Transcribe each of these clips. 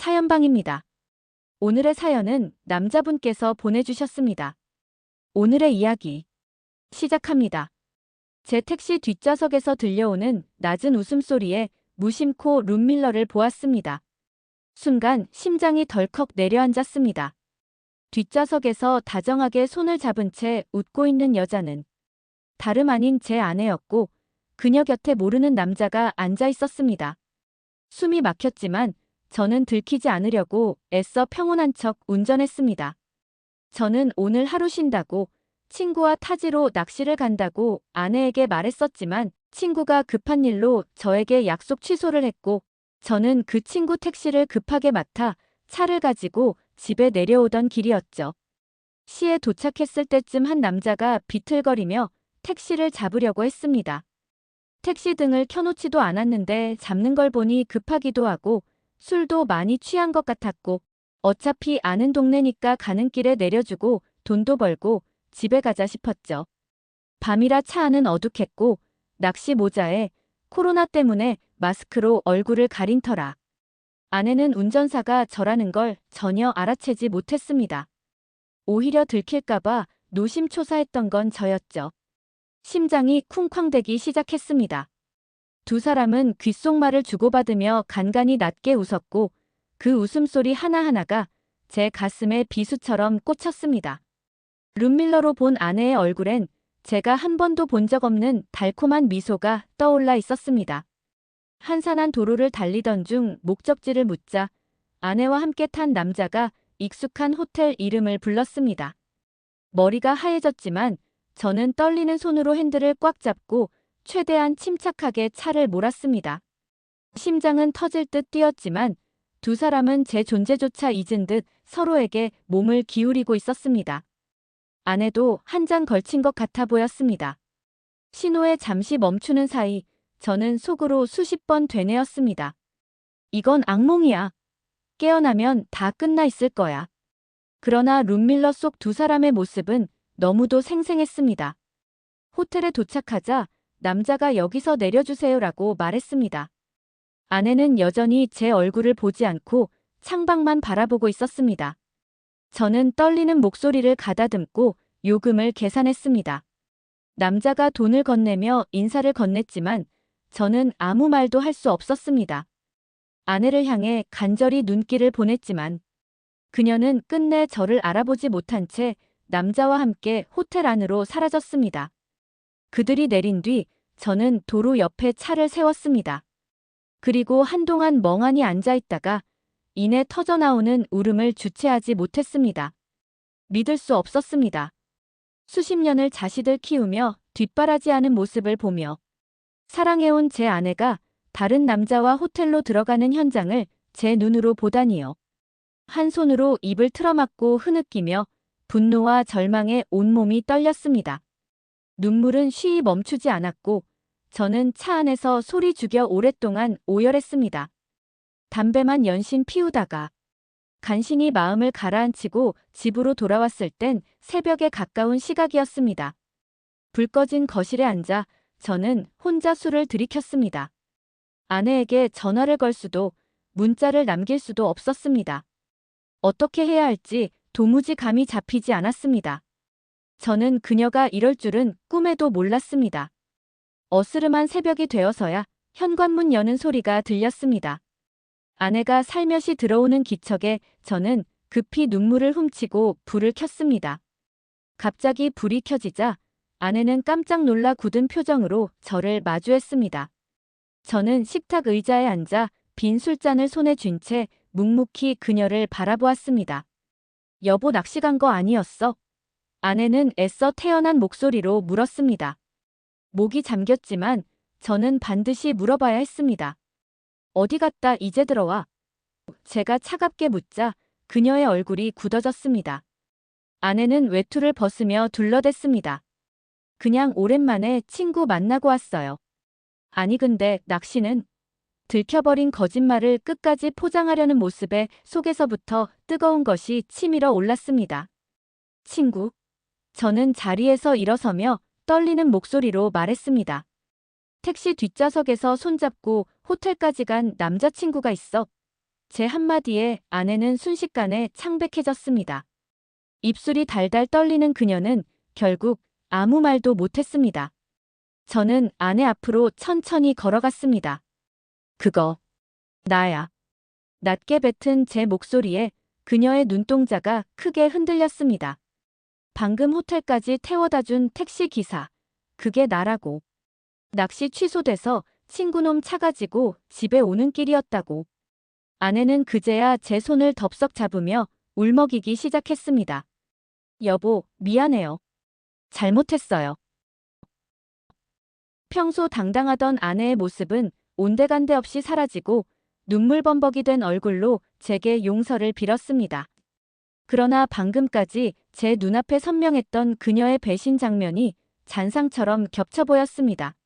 사연방입니다. 오늘의 사연은 남자분께서 보내주셨습니다. 오늘의 이야기 시작합니다. 제 택시 뒷좌석에서 들려오는 낮은 웃음소리에 무심코 룸밀러를 보았습니다. 순간 심장이 덜컥 내려앉았습니다. 뒷좌석에서 다정하게 손을 잡은 채 웃고 있는 여자는 다름 아닌 제 아내였고 그녀 곁에 모르는 남자가 앉아 있었습니다. 숨이 막혔지만 저는 들키지 않으려고 애써 평온한 척 운전했습니다. 저는 오늘 하루 쉰다고 친구와 타지로 낚시를 간다고 아내에게 말했었지만 친구가 급한 일로 저에게 약속 취소를 했고 저는 그 친구 택시를 급하게 맡아 차를 가지고 집에 내려오던 길이었죠. 시에 도착했을 때쯤 한 남자가 비틀거리며 택시를 잡으려고 했습니다. 택시 등을 켜놓지도 않았는데 잡는 걸 보니 급하기도 하고 술도 많이 취한 것 같았고 어차피 아는 동네니까 가는 길에 내려주고 돈도 벌고 집에 가자 싶었죠. 밤이라 차 안은 어둑했고 낚시 모자에 코로나 때문에 마스크로 얼굴을 가린 터라 아내는 운전사가 저라는 걸 전혀 알아채지 못했습니다. 오히려 들킬까봐 노심초사했던 건 저였죠. 심장이 쿵쾅대기 시작했습니다. 두 사람은 귓속말을 주고받으며 간간히 낮게 웃었고 그 웃음소리 하나하나가 제 가슴에 비수처럼 꽂혔습니다. 룸밀러로 본 아내의 얼굴엔 제가 한 번도 본 적 없는 달콤한 미소가 떠올라 있었습니다. 한산한 도로를 달리던 중 목적지를 묻자 아내와 함께 탄 남자가 익숙한 호텔 이름을 불렀습니다. 머리가 하얘졌지만 저는 떨리는 손으로 핸들을 꽉 잡고 최대한 침착하게 차를 몰았습니다. 심장은 터질 듯 뛰었지만 두 사람은 제 존재조차 잊은 듯 서로에게 몸을 기울이고 있었습니다. 아내도 한 장 걸친 것 같아 보였습니다. 신호에 잠시 멈추는 사이 저는 속으로 수십 번 되뇌었습니다. 이건 악몽이야. 깨어나면 다 끝나 있을 거야. 그러나 룸밀러 속 두 사람의 모습은 너무도 생생했습니다. 호텔에 도착하자 남자가 여기서 내려주세요라고 말했습니다. 아내는 여전히 제 얼굴을 보지 않고 창밖만 바라보고 있었습니다. 저는 떨리는 목소리를 가다듬고 요금을 계산했습니다. 남자가 돈을 건네며 인사를 건넸지만 저는 아무 말도 할 수 없었습니다. 아내를 향해 간절히 눈길을 보냈지만 그녀는 끝내 저를 알아보지 못한 채 남자와 함께 호텔 안으로 사라졌습니다. 그들이 내린 뒤 저는 도로 옆에 차를 세웠습니다. 그리고 한동안 멍하니 앉아 있다가 이내 터져나오는 울음을 주체하지 못했습니다. 믿을 수 없었습니다. 수십 년을 자식을 키우며 뒷바라지하는 모습을 보며 사랑해온 제 아내가 다른 남자와 호텔로 들어가는 현장을 제 눈으로 보다니요. 한 손으로 입을 틀어막고 흐느끼며 분노와 절망에 온몸이 떨렸습니다. 눈물은 쉬이 멈추지 않았고 저는 차 안에서 소리 죽여 오랫동안 오열했습니다. 담배만 연신 피우다가 간신히 마음을 가라앉히고 집으로 돌아왔을 땐 새벽에 가까운 시각이었습니다. 불 꺼진 거실에 앉아 저는 혼자 술을 들이켰습니다. 아내에게 전화를 걸 수도 문자를 남길 수도 없었습니다. 어떻게 해야 할지 도무지 감이 잡히지 않았습니다. 저는 그녀가 이럴 줄은 꿈에도 몰랐습니다. 어스름한 새벽이 되어서야 현관문 여는 소리가 들렸습니다. 아내가 살며시 들어오는 기척에 저는 급히 눈물을 훔치고 불을 켰습니다. 갑자기 불이 켜지자 아내는 깜짝 놀라 굳은 표정으로 저를 마주했습니다. 저는 식탁 의자에 앉아 빈 술잔을 손에 쥔 채 묵묵히 그녀를 바라보았습니다. 여보 낚시 간 거 아니었어? 아내는 애써 태연한 목소리로 물었습니다. 목이 잠겼지만 저는 반드시 물어봐야 했습니다. 어디 갔다 이제 들어와? 제가 차갑게 묻자 그녀의 얼굴이 굳어졌습니다. 아내는 외투를 벗으며 둘러댔습니다. 그냥 오랜만에 친구 만나고 왔어요. 아니 근데 낚시는? 들켜버린 거짓말을 끝까지 포장하려는 모습에 속에서부터 뜨거운 것이 치밀어 올랐습니다. 친구? 저는 자리에서 일어서며 떨리는 목소리로 말했습니다. 택시 뒷좌석에서 손잡고 호텔까지 간 남자친구가 있어. 제 한마디에 아내는 순식간에 창백해졌습니다. 입술이 달달 떨리는 그녀는 결국 아무 말도 못했습니다. 저는 아내 앞으로 천천히 걸어갔습니다. 그거 나야. 낮게 뱉은 제 목소리에 그녀의 눈동자가 크게 흔들렸습니다. 방금 호텔까지 태워다 준 택시 기사. 그게 나라고. 낚시 취소돼서 친구놈 차 가지고 집에 오는 길이었다고. 아내는 그제야 제 손을 덥석 잡으며 울먹이기 시작했습니다. 여보, 미안해요. 잘못했어요. 평소 당당하던 아내의 모습은 온데간데 없이 사라지고 눈물범벅이 된 얼굴로 제게 용서를 빌었습니다. 그러나 방금까지 제 눈앞에 선명했던 그녀의 배신 장면이 잔상처럼 겹쳐 보였습니다.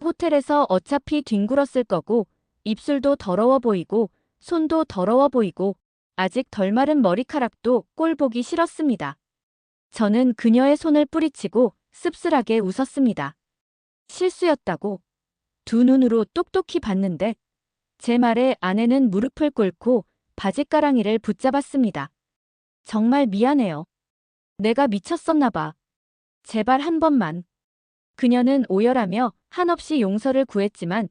호텔에서 어차피 뒹굴었을 거고 입술도 더러워 보이고 손도 더러워 보이고 아직 덜 마른 머리카락도 꼴 보기 싫었습니다. 저는 그녀의 손을 뿌리치고 씁쓸하게 웃었습니다. 실수였다고 두 눈으로 똑똑히 봤는데 제 말에 아내는 무릎을 꿇고 바짓가랑이를 붙잡았습니다. 정말 미안해요. 내가 미쳤었나 봐. 제발 한 번만. 그녀는 오열하며 한없이 용서를 구했지만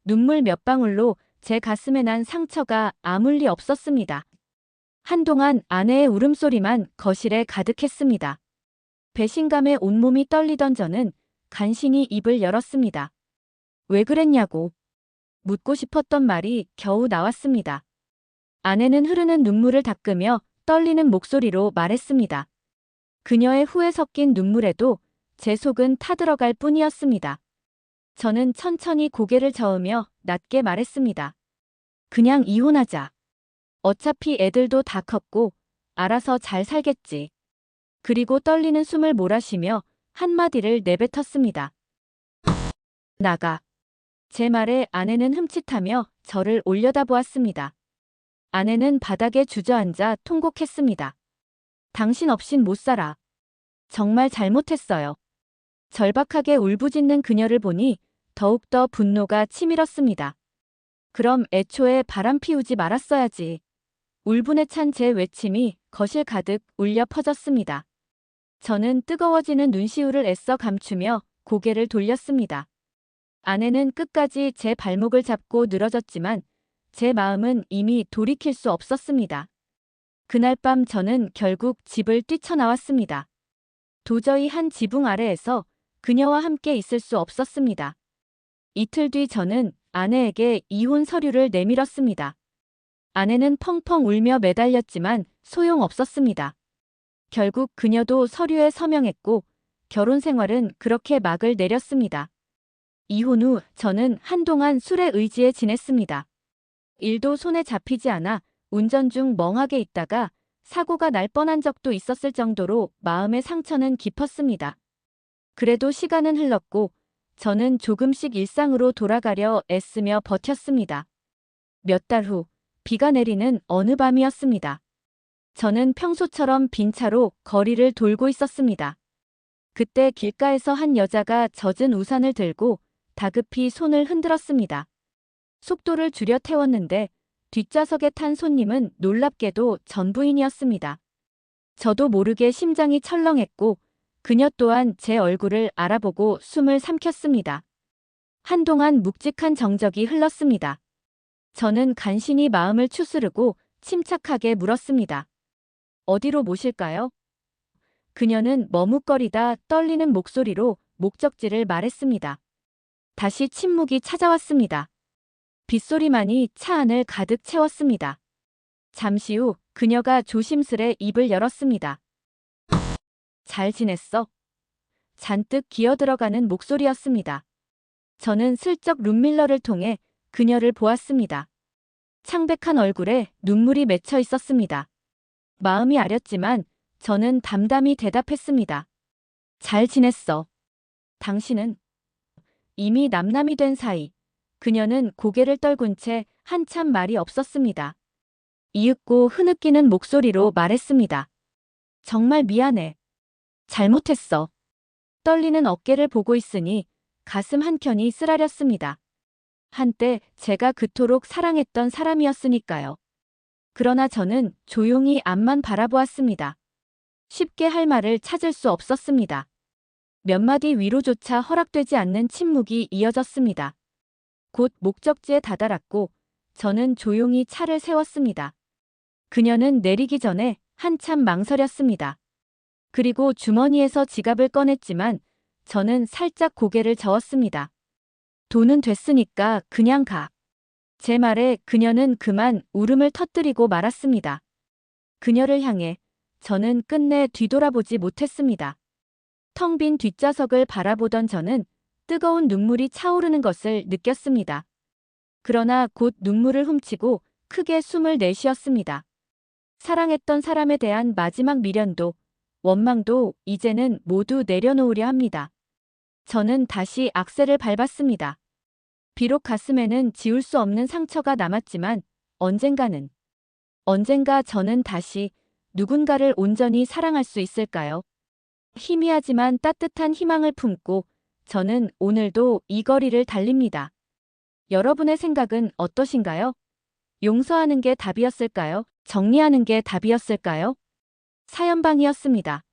눈물 몇 방울로 제 가슴에 난 상처가 아물 리 없었습니다. 한동안 아내의 울음소리만 거실에 가득했습니다. 배신감에 온몸이 떨리던 저는 간신히 입을 열었습니다. 왜 그랬냐고 묻고 싶었던 말이 겨우 나왔습니다. 아내는 흐르는 눈물을 닦으며 떨리는 목소리로 말했습니다. 그녀의 후에 섞인 눈물에도 제 속은 타들어갈 뿐이었습니다. 저는 천천히 고개를 저으며 낮게 말했습니다. 그냥 이혼하자. 어차피 애들도 다 컸고 알아서 잘 살겠지. 그리고 떨리는 숨을 몰아쉬며 한마디를 내뱉었습니다. 나가. 제 말에 아내는 흠칫하며 저를 올려다보았습니다. 아내는 바닥에 주저앉아 통곡했습니다. 당신 없인 못 살아. 정말 잘못했어요. 절박하게 울부짖는 그녀를 보니 더욱더 분노가 치밀었습니다. 그럼 애초에 바람 피우지 말았어야지. 울분에 찬 제 외침이 거실 가득 울려 퍼졌습니다. 저는 뜨거워지는 눈시울을 애써 감추며 고개를 돌렸습니다. 아내는 끝까지 제 발목을 잡고 늘어졌지만 제 마음은 이미 돌이킬 수 없었습니다. 그날 밤 저는 결국 집을 뛰쳐나왔습니다. 도저히 한 지붕 아래에서 그녀와 함께 있을 수 없었습니다. 이틀 뒤 저는 아내에게 이혼 서류를 내밀었습니다. 아내는 펑펑 울며 매달렸지만 소용없었습니다. 결국 그녀도 서류에 서명했고 결혼 생활은 그렇게 막을 내렸습니다. 이혼 후 저는 한동안 술에 의지해 지냈습니다. 일도 손에 잡히지 않아 운전 중 멍하게 있다가 사고가 날 뻔한 적도 있었을 정도로 마음의 상처는 깊었습니다. 그래도 시간은 흘렀고 저는 조금씩 일상으로 돌아가려 애쓰며 버텼습니다. 몇 달 후 비가 내리는 어느 밤이었습니다. 저는 평소처럼 빈 차로 거리를 돌고 있었습니다. 그때 길가에서 한 여자가 젖은 우산을 들고 다급히 손을 흔들었습니다. 속도를 줄여 태웠는데 뒷좌석에 탄 손님은 놀랍게도 전부인이었습니다. 저도 모르게 심장이 철렁했고 그녀 또한 제 얼굴을 알아보고 숨을 삼켰습니다. 한동안 묵직한 정적이 흘렀습니다. 저는 간신히 마음을 추스르고 침착하게 물었습니다. 어디로 모실까요? 그녀는 머뭇거리다 떨리는 목소리로 목적지를 말했습니다. 다시 침묵이 찾아왔습니다. 빗소리만이 차 안을 가득 채웠습니다. 잠시 후 그녀가 조심스레 입을 열었습니다. 잘 지냈어? 잔뜩 기어들어가는 목소리였습니다. 저는 슬쩍 룸밀러를 통해 그녀를 보았습니다. 창백한 얼굴에 눈물이 맺혀 있었습니다. 마음이 아렸지만 저는 담담히 대답했습니다. 잘 지냈어. 당신은? 이미 남남이 된 사이. 그녀는 고개를 떨군 채 한참 말이 없었습니다. 이윽고 흐느끼는 목소리로 말했습니다. 정말 미안해. 잘못했어. 떨리는 어깨를 보고 있으니 가슴 한켠이 쓰라렸습니다. 한때 제가 그토록 사랑했던 사람이었으니까요. 그러나 저는 조용히 앞만 바라보았습니다. 쉽게 할 말을 찾을 수 없었습니다. 몇 마디 위로조차 허락되지 않는 침묵이 이어졌습니다. 곧 목적지에 다다랐고 저는 조용히 차를 세웠습니다. 그녀는 내리기 전에 한참 망설였습니다. 그리고 주머니에서 지갑을 꺼냈지만 저는 살짝 고개를 저었습니다. 돈은 됐으니까 그냥 가. 제 말에 그녀는 그만 울음을 터뜨리고 말았습니다. 그녀를 향해 저는 끝내 뒤돌아보지 못했습니다. 텅 빈 뒷좌석을 바라보던 저는 뜨거운 눈물이 차오르는 것을 느꼈습니다. 그러나 곧 눈물을 훔치고 크게 숨을 내쉬었습니다. 사랑했던 사람에 대한 마지막 미련도 원망도 이제는 모두 내려놓으려 합니다. 저는 다시 악셀을 밟았습니다. 비록 가슴에는 지울 수 없는 상처가 남았지만 언젠가 저는 다시 누군가를 온전히 사랑할 수 있을까요? 희미하지만 따뜻한 희망을 품고 저는 오늘도 이 거리를 달립니다. 여러분의 생각은 어떠신가요? 용서하는 게 답이었을까요? 정리하는 게 답이었을까요? 사연방이었습니다.